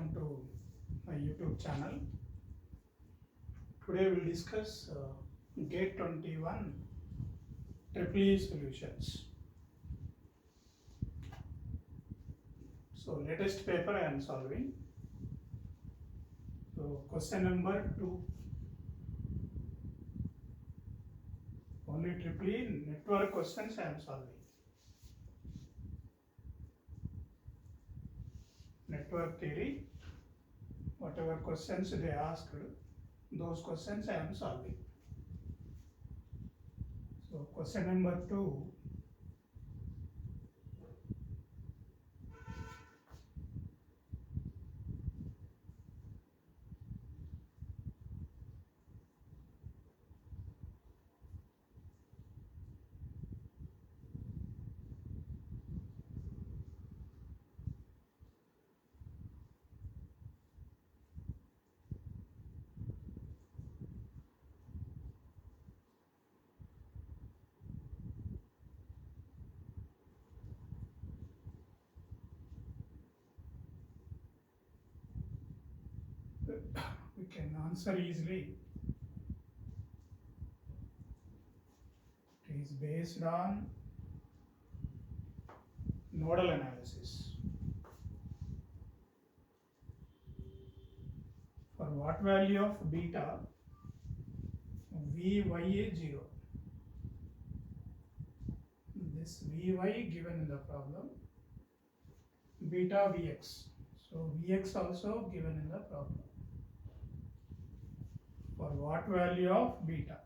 welcome to my YouTube channel. Today we'll discuss GATE 21 EEE solutions. So latest paper I am solving. So question number 2. Only EEE network questions I am solving. Network theory, whatever questions they asked, those questions I am solving. So question number 2. We can answer easily. It is based on nodal analysis. For what value of beta, Vy is 0. This Vy given in the problem, beta Vx. So Vx also given in the problem. For what value of beta?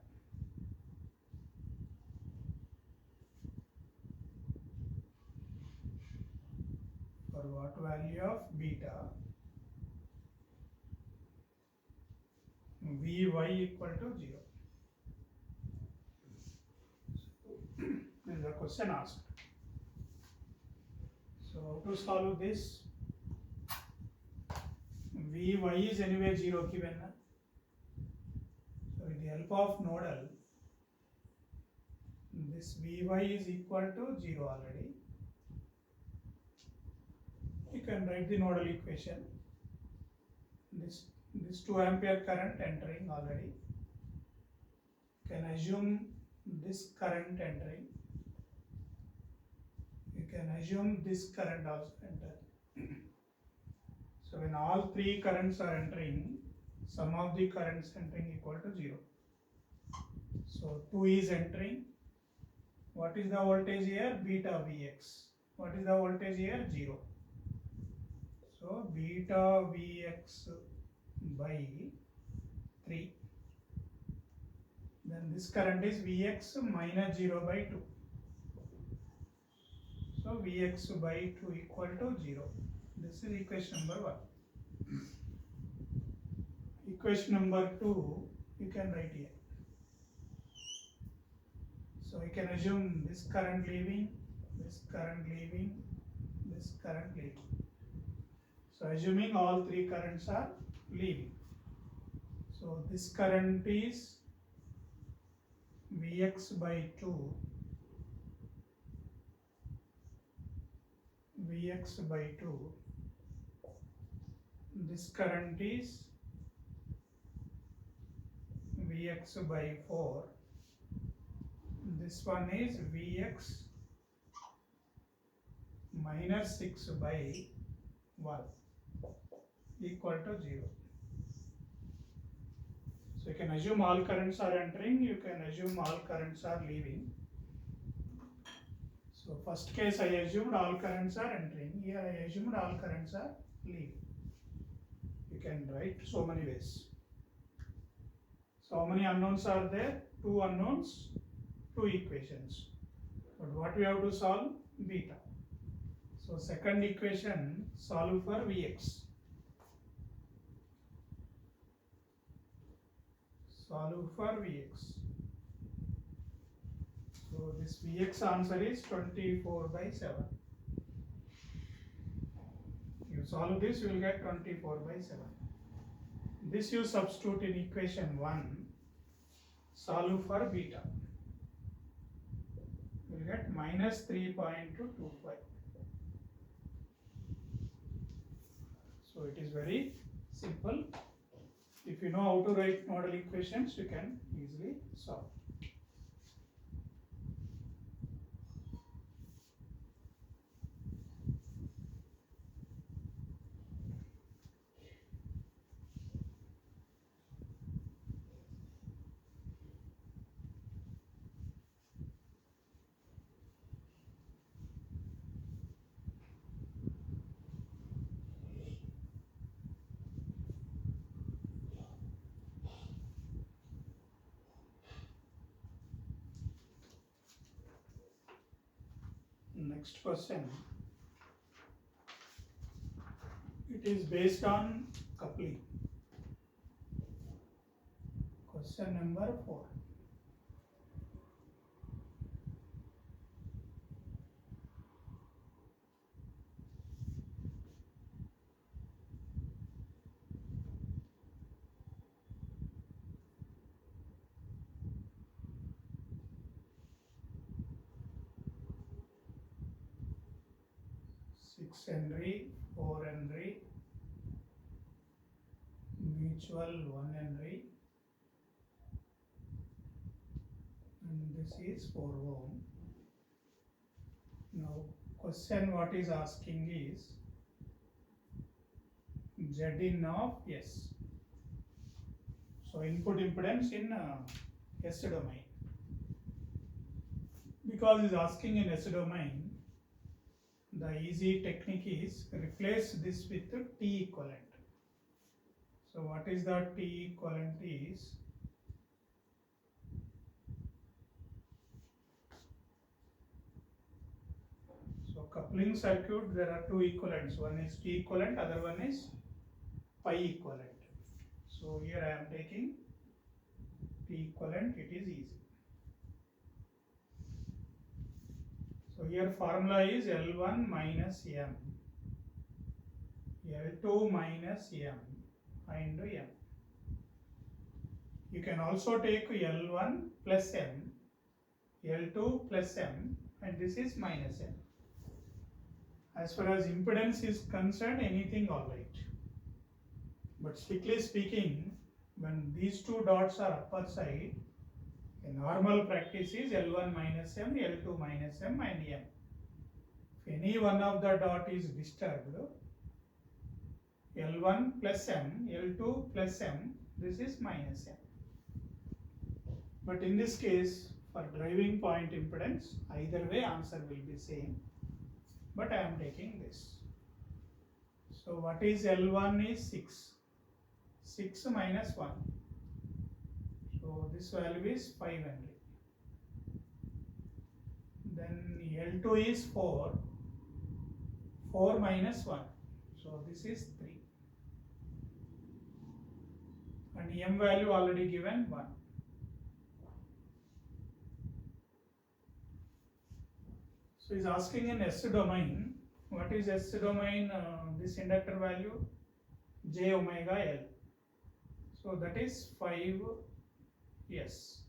For what value of beta? Vy equal to 0. This is the question asked. So how to solve this? Vy is anyway 0 given. So with the help of nodal, this Vy is equal to 0 already. You can write the nodal equation. This 2 ampere current entering already. You can assume this current entering. You can assume this current also entering. So when all three currents are entering, sum of the currents entering equal to 0. So 2 is entering. What is the voltage here? Beta Vx. What is the voltage here? 0. So beta Vx by 3. Then this current is Vx minus 0 by 2. So Vx by 2 equal to 0. This is equation number 1. Equation number 2 you can write here. So you can assume this current leaving, this current leaving, this current leaving. So assuming all three currents are leaving. So this current is Vx by 2, Vx by 2. This current is Vx by 4. This one is Vx minus 6 by 1 equal to 0. So you can assume all currents are entering, you can assume all currents are leaving. So first case I assumed all currents are entering, here I assumed all currents are leaving. You can write so many ways. So how many unknowns are there? 2 unknowns, 2 equations. But what we have to solve? Beta. So second equation, solve for Vx. Solve for Vx. So this Vx answer is 24 by 7. You solve this, you will get 24 by 7. This you substitute in equation 1. Solve for beta. You will get minus 3.25. So it is very simple. If you know how to write nodal equations, you can easily solve. Next question. It is based on coupling. Question number 4. Henry, 4 Henry, mutual 1 Henry, and this is 4 ohm. Now question what is asking is Z in of S. So input impedance in S domain. Because it is asking in S domain, the easy technique is replace this with T equivalent. So what is the T equivalent is, so coupling circuit there are two equivalents, one is T equivalent, other one is pi equivalent. So here I am taking T equivalent, it is easy. So here formula is L1 minus M, L2 minus M into M. You can also take L1 plus M, L2 plus M, and this is minus M. As far as impedance is concerned, anything alright. But strictly speaking, when these two dots are upper side, a normal practice is L1 minus M, L2 minus M and M. If any one of the dot is disturbed, L1 plus M, L2 plus M, this is minus M. But in this case, for driving point impedance, either way answer will be same. But I am taking this. So what is L1 is 6. 6 minus 1. So this value is 5 Henry. Then L2 is 4. 4 minus 1. So this is 3. And M value already given 1. So he is asking in S domain. What is S domain? This inductor value j omega L. So that is 5 S.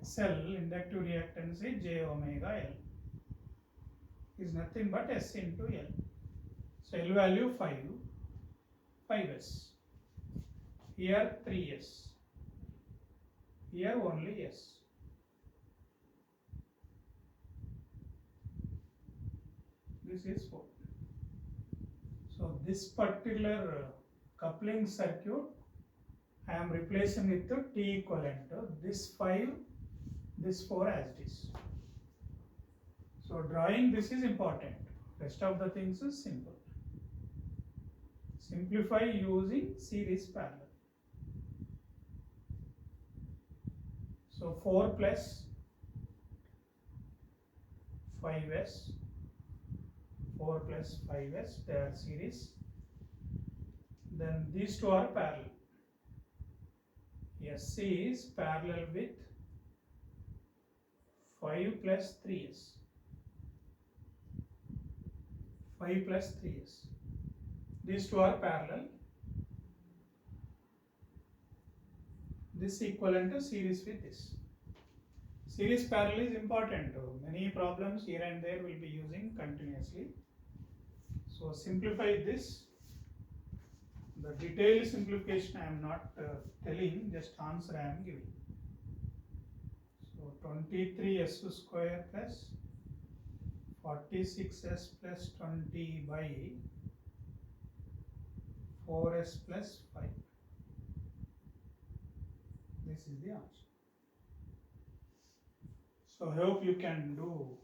XL inductive reactance is j omega L. Is nothing but S into L. So L value 5, 5S. Here 3S. Here only S. This is 4. So this particular coupling circuit I am replacing with the T equivalent. This 5, this 4 as it is. So drawing this is important. Rest of the things is simple. Simplify using series parallel. So 4 plus 5S. 4 plus 5S, they are series. Then these two are parallel. SC is parallel with 5 plus 3S. 5 plus 3S. These two are parallel. This equivalent to series with this. Series parallel is important. Many problems here and there will be using continuously. So So simplify this. The detailed simplification I am not telling, just answer I am giving. So 23s square plus 46s plus 20 by 4s plus 5. This is the answer. So I hope you can do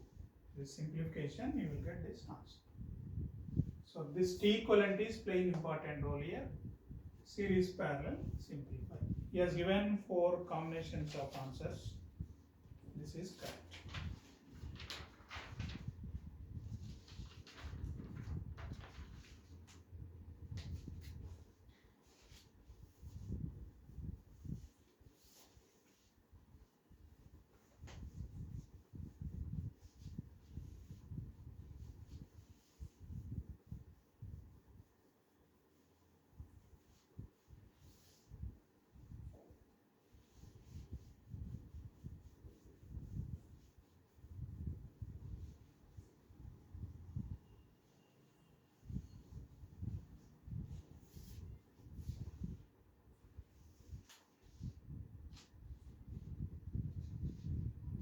this simplification, you will get this answer. So this T equivalent is playing important role here. Series parallel simplify. He has given 4 combinations of answers. This is correct.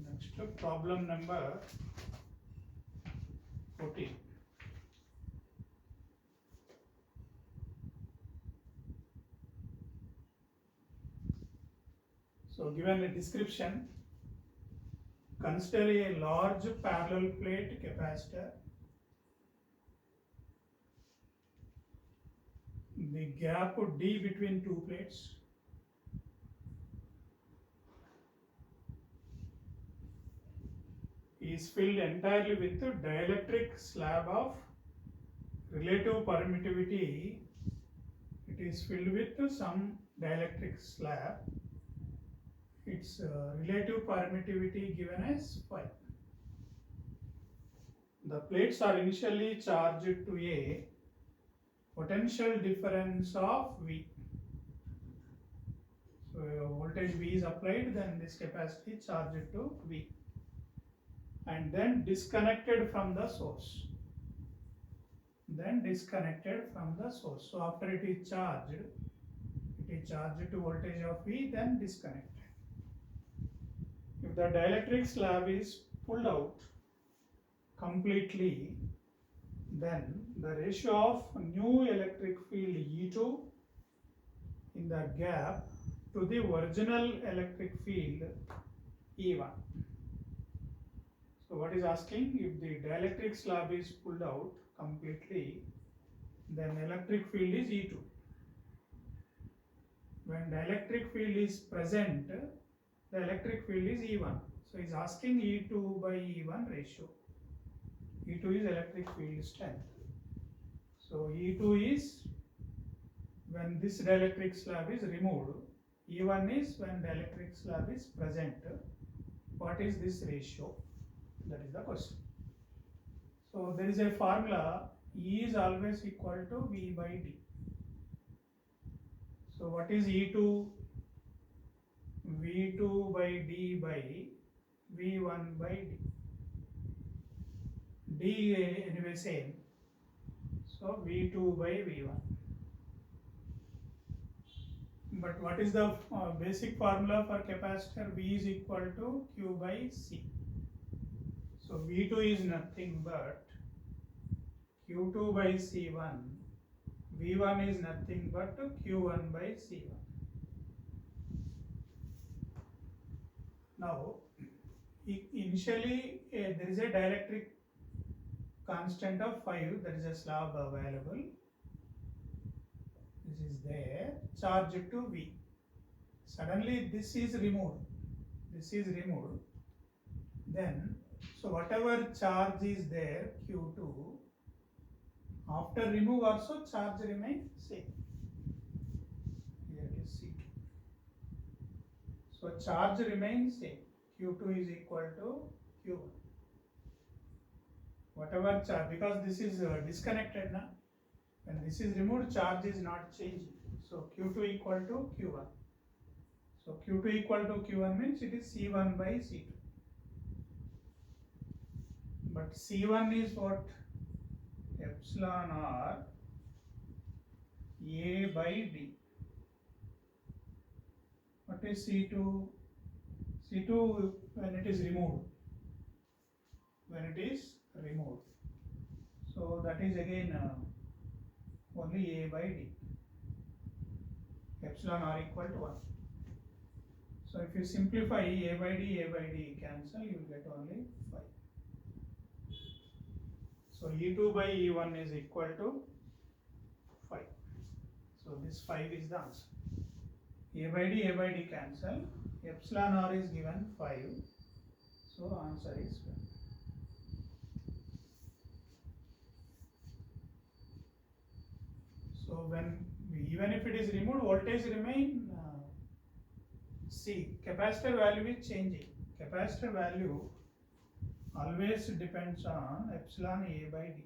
Next, problem number 14. So given a description, consider a large parallel plate capacitor. The gap D between two plates is filled entirely with a dielectric slab of relative permittivity. It is filled with some dielectric slab. Its relative permittivity given as phi. The plates are initially charged to a potential difference of V. So voltage V is applied, then this capacity charged to V and then disconnected from the source. So after it is charged to voltage of V, then disconnected. If the dielectric slab is pulled out completely, then the ratio of new electric field E2 in the gap to the original electric field E1. So what is asking, if the dielectric slab is pulled out completely, then electric field is E2. When dielectric field is present, the electric field is E1. So he is asking E2 by E1 ratio. E2 is electric field strength. So E2 is when this dielectric slab is removed. E1 is when dielectric slab is present. What is this ratio? That is the question. So there is a formula, E is always equal to V by D. So what is E2? V2 by D by V1 by D. D anyway same. So V2 by V1. But what is the basic formula for capacitor? V is equal to Q by C. So V2 is nothing but Q2 by C1. V1 is nothing but Q1 by C1. Now, initially there is a dielectric constant of 5, there is a slab available. This is there, charged to V. Suddenly this is removed. Then, so whatever charge is there, Q2, after remove also charge remains same. Here it is C2. So charge remains same. Q2 is equal to Q1. Whatever charge, because this is disconnected now. When this is removed, charge is not changing. So Q2 equal to Q1. So Q2 equal to Q1 means it is C1 by C2. But C1 is what? epsilon r A by D. What is C2? C2 when it is removed. When it is removed. So that is again only A by D. Epsilon r equal to 1. So if you simplify A by D cancel, you will get only 5. So E2 by E1 is equal to 5. So this 5 is the answer. A by D cancel. Epsilon r is given 5. So answer is 1. So when even if it is removed, voltage remain. See, capacitor value is changing. Capacitor value always depends on epsilon A by D.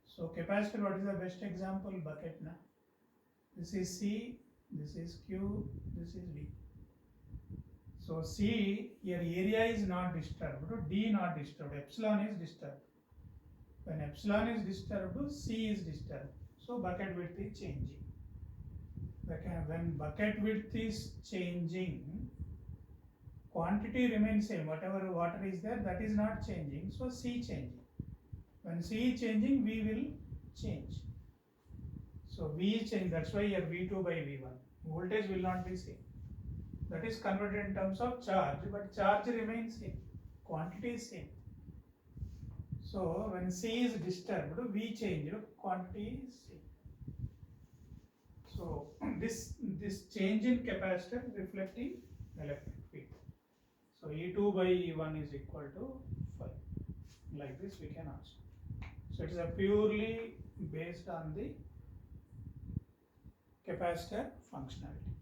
So capacitor, what is the best example? Bucket na. This is C, this is Q, this is D. So C, your area is not disturbed, D not disturbed, epsilon is disturbed. When epsilon is disturbed, C is disturbed. So bucket width is changing. When bucket width is changing, quantity remains same. Whatever water is there, that is not changing. So C changing. When C is changing, V will change. So V is changing. That's why your V2 by V1. Voltage will not be same. That is converted in terms of charge, but charge remains same. Quantity is same. So when C is disturbed, V change, quantity is same. So this change in capacitor reflecting electric field. So E2 by E1 is equal to 5. Like this we can answer. So it is a purely based on the capacitor functionality.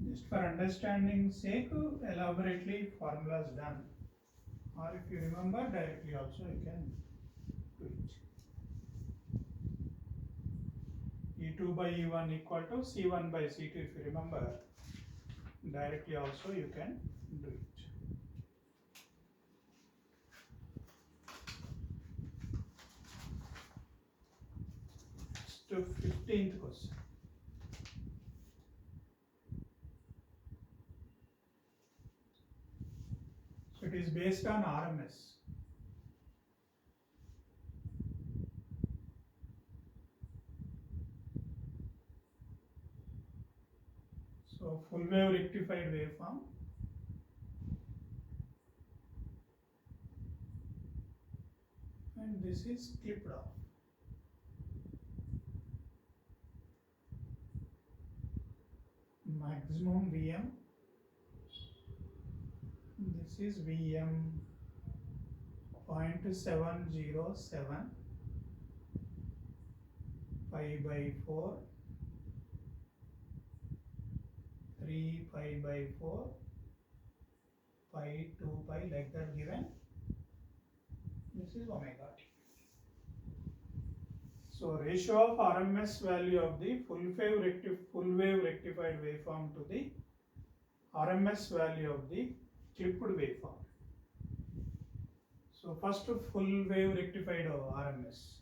Just for understanding sake, elaborately formulas done, or if you remember directly also you can do it. E2 by E1 equal to C1 by C2, if you remember directly also you can do it. To 15th question. So it is based on RMS. So full wave rectified waveform. And this is clipped off. Maximum Vm. This is Vm 0.707 pi by 4, 3 pi by 4, pi 2 pi, like that given. This is omega t. So ratio of RMS value of the full wave rectified waveform to the RMS value of the clipped waveform. So first full wave rectified RMS.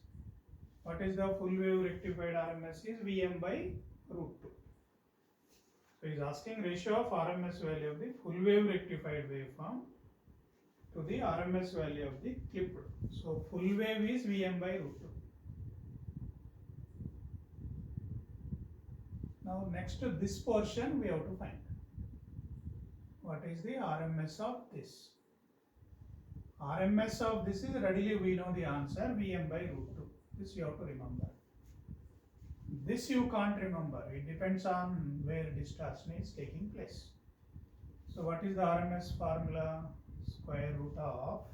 What is the full wave rectified RMS? Is Vm by root 2. So he is asking ratio of RMS value of the full wave rectified waveform to the RMS value of the clipped. So full wave is Vm by root 2. Now next to this portion we have to find what is the RMS of this. RMS of this is readily we know the answer, Vm by root 2. This you have to remember. This you can't remember. It depends on where distortion is taking place. So what is the RMS formula? Square root of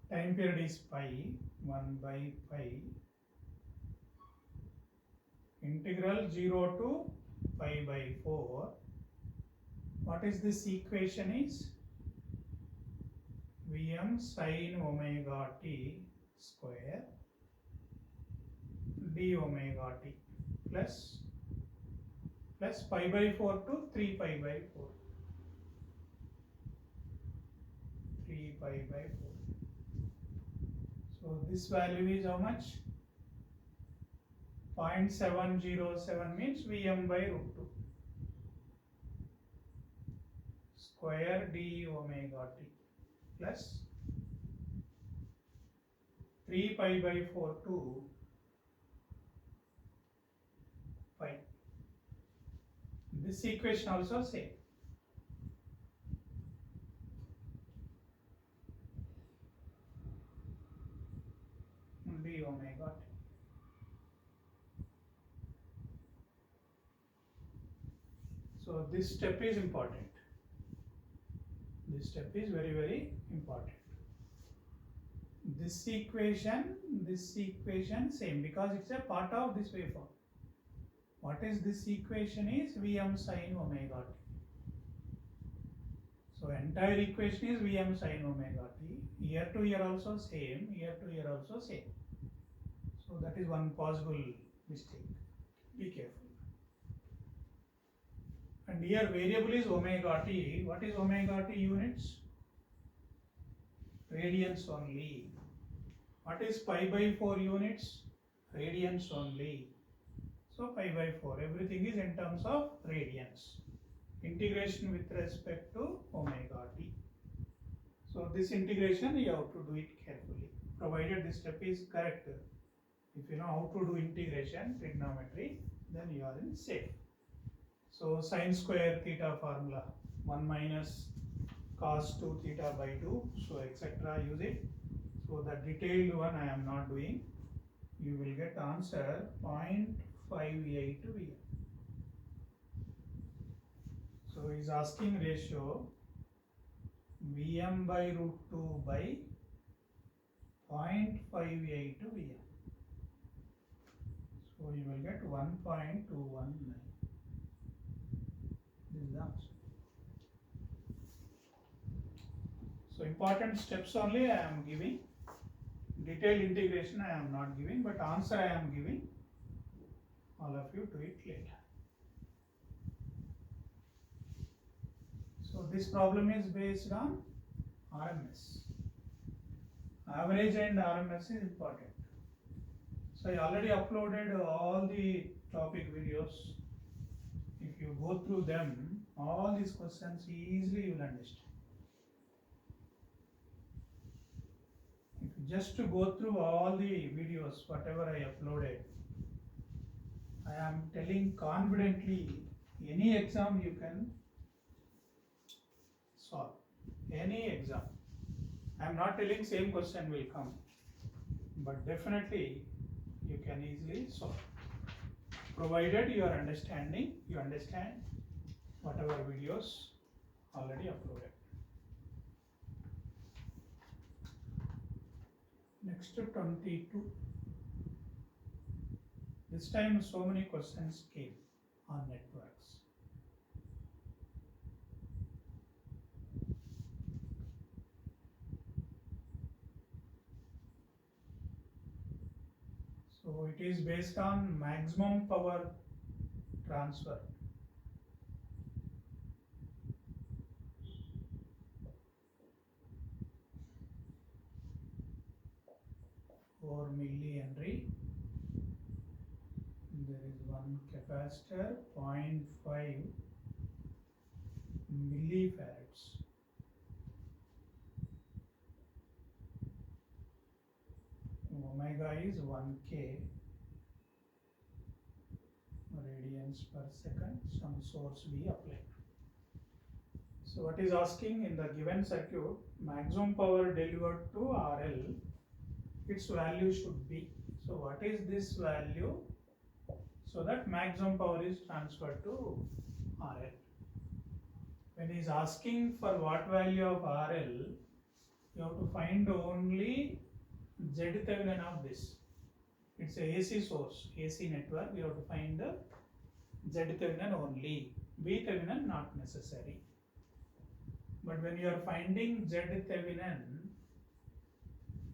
time period is pi, 1 by pi, integral 0 to pi by 4, what is this equation is? Vm sin omega t square d omega t plus pi by 4 to 3 pi by 4. 3 pi by 4. So this value is how much? 0.707 means Vm by root 2 square d omega t plus 3 pi by 4 to pi. This equation also same. D omega t. So this step is important. This step is very, very important. This equation same because it's a part of this waveform. What is this equation is Vm sin omega t. So entire equation is Vm sin omega t. Here to here also same, here to here also same. So that is one possible mistake. Be careful. And here variable is omega t. What is omega t units? Radians only. What is pi by 4 units? Radians only. So pi by 4. Everything is in terms of radians. Integration with respect to omega t. So this integration you have to do it carefully. Provided this step is correct. If you know how to do integration, trigonometry, then you are in safe. So sin square theta formula 1 minus cos 2 theta by 2. So etc. use it. So the detailed one I am not doing. You will get answer 0.58 Vm. So he is asking ratio Vm by root 2 by 0.58 Vm. So you will get 1.219. This is the answer. So important steps only I am giving. Detailed integration I am not giving, but answer I am giving. All of you do it later. So this problem is based on RMS. Average and RMS is important. So I already uploaded all the topic videos. If you go through them, all these questions easily you will understand. If you just to go through all the videos, whatever I uploaded, I am telling confidently, any exam you can solve. Any exam. I am not telling same question will come, but definitely you can easily solve. Provided you are understanding, you understand whatever videos already uploaded. Next to 22. This time so many questions came on networks. So it is based on maximum power transfer. For millihenry, there is one capacitor 0.5 millifarads. Omega is 1K radians per second. Some source we applied. So what is asking in the given circuit, maximum power delivered to RL, its value should be. So what is this value? So that maximum power is transferred to RL. When he is asking for what value of RL, you have to find only Z Thevenin of this. It's a AC source, AC network. We have to find the Z Thevenin only. B Thevenin not necessary. But when you are finding Z Thevenin,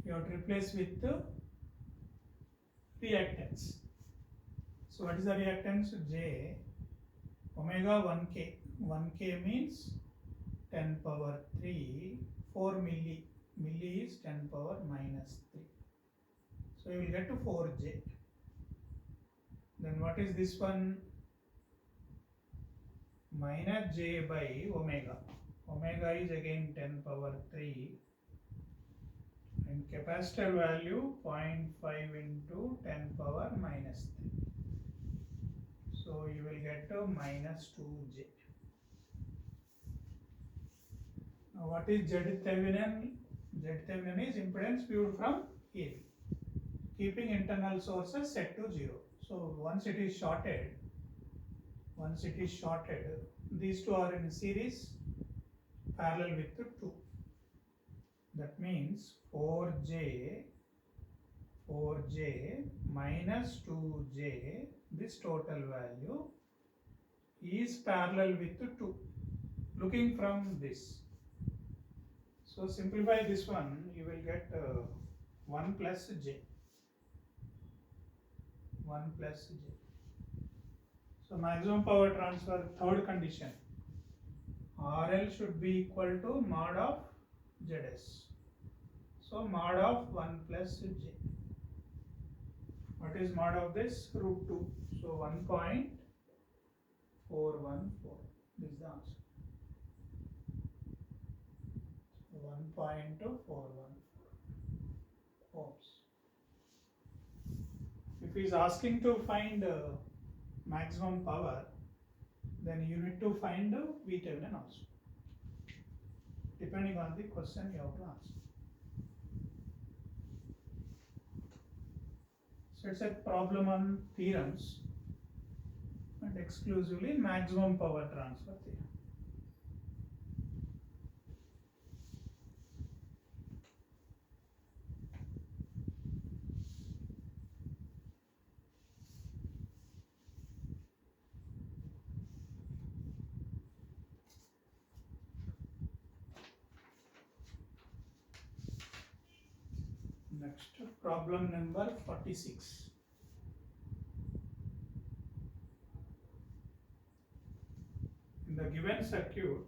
you have to replace with the reactance. So what is the reactance? J omega 1k. 1k means 10 power 3, 4 milli. Milli is 10 power minus 3. So you will get to 4j. Then what is this one? Minus j by omega. Omega is again 10 power 3. And capacitor value 0.5 into 10 power minus 3. So you will get to minus 2j. Now what is Z Thevenin? Z Thevenin is impedance viewed from AB, keeping internal sources set to 0. So once it is shorted, these two are in series parallel with the 2. That means 4j minus 2j, this total value is parallel with the 2, looking from this. So simplify this one, you will get 1 plus j. 1 plus j. So maximum power transfer, third condition, RL should be equal to mod of Zs. So mod of 1 plus j. What is mod of this? Root 2. So 1.414. This is the answer. 1.414 ohms. If he is asking to find maximum power, then you need to find VThevenin also. Depending on the question you have to answer. So it's a problem on theorems and exclusively maximum power transfer theorem. Next, problem number 46. In the given circuit,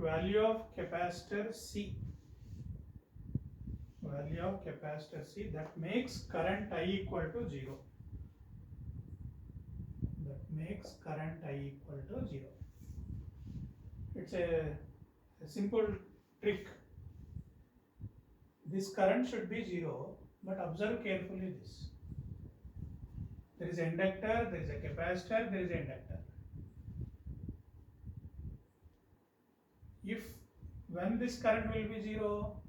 value of capacitor C, that makes current I equal to 0. It's a simple trick. This current should be 0, but observe carefully this. There is an inductor, there is a capacitor, there is an inductor. When this current will be 0,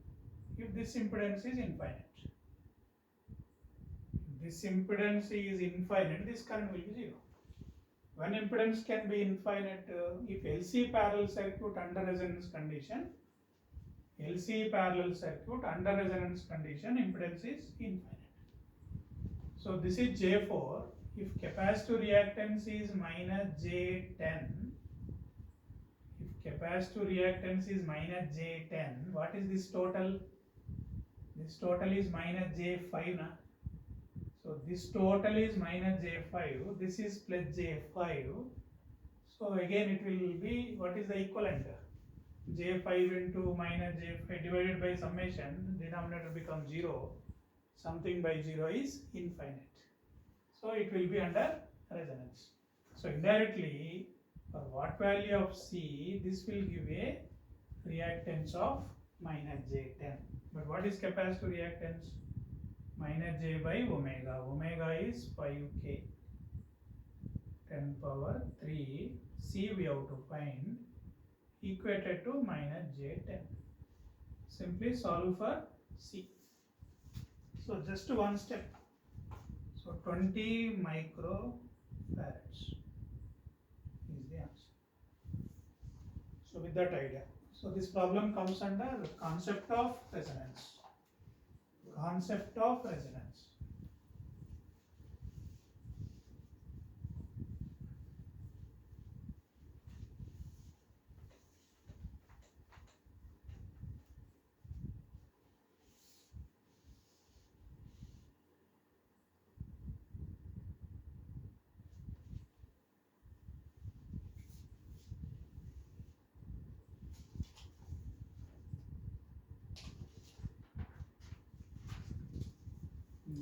if this impedance is infinite. This current will be 0. When impedance can be infinite, if LC parallel circuit under resonance condition, impedance is infinite. So this is J4. If capacitor reactance is minus J10, what is this total? This total is minus J5 na? So this total is minus J5, this is plus J5. So again it will be, what is the equivalent? J5 into minus J5 divided by summation, denominator becomes 0. Something by 0 is infinite. So it will be under resonance. So indirectly, for what value of C, this will give a reactance of minus J10. But what is capacitor reactance? minus j by omega. Omega is 5k 10 power 3. C we have to find equated to minus j10. Simply solve for C. So just one step. So 20 microfarads is the answer. So with that idea. So this problem comes under the concept of resonance. Concept of resonance.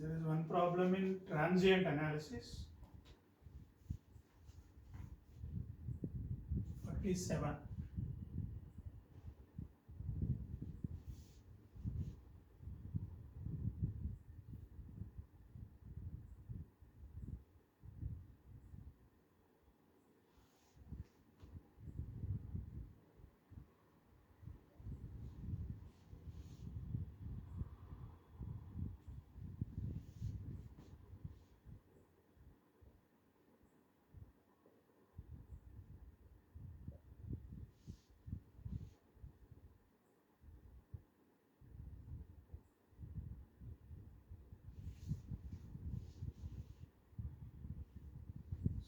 There is one problem in transient analysis. 47.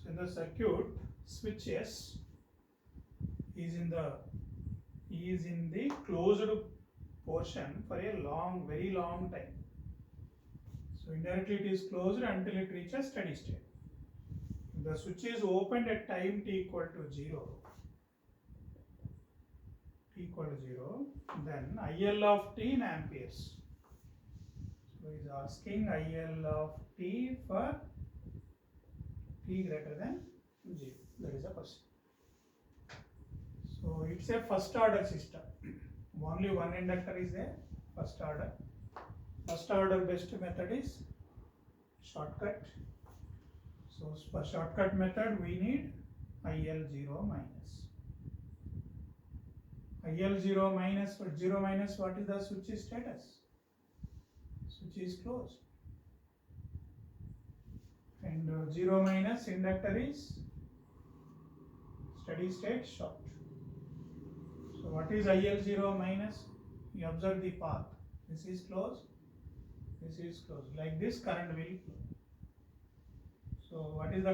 So in the circuit, switch S is in the closed portion for a long, very long time. So indirectly it is closed until it reaches steady state. If the switch is opened at time t equal to 0, then IL of t in amperes. So he is asking IL of t for t greater than 0. That is the question. So it's a first order system. Only one inductor is there, first order. First order best method is shortcut. So for shortcut method we need IL0 minus. IL0 minus, for 0 minus, what is the switch status? Switch is closed. And 0 minus inductor is steady state short. So what is IL0 minus? You observe the path. This is closed. This is closed. Like this current will flow. So what is the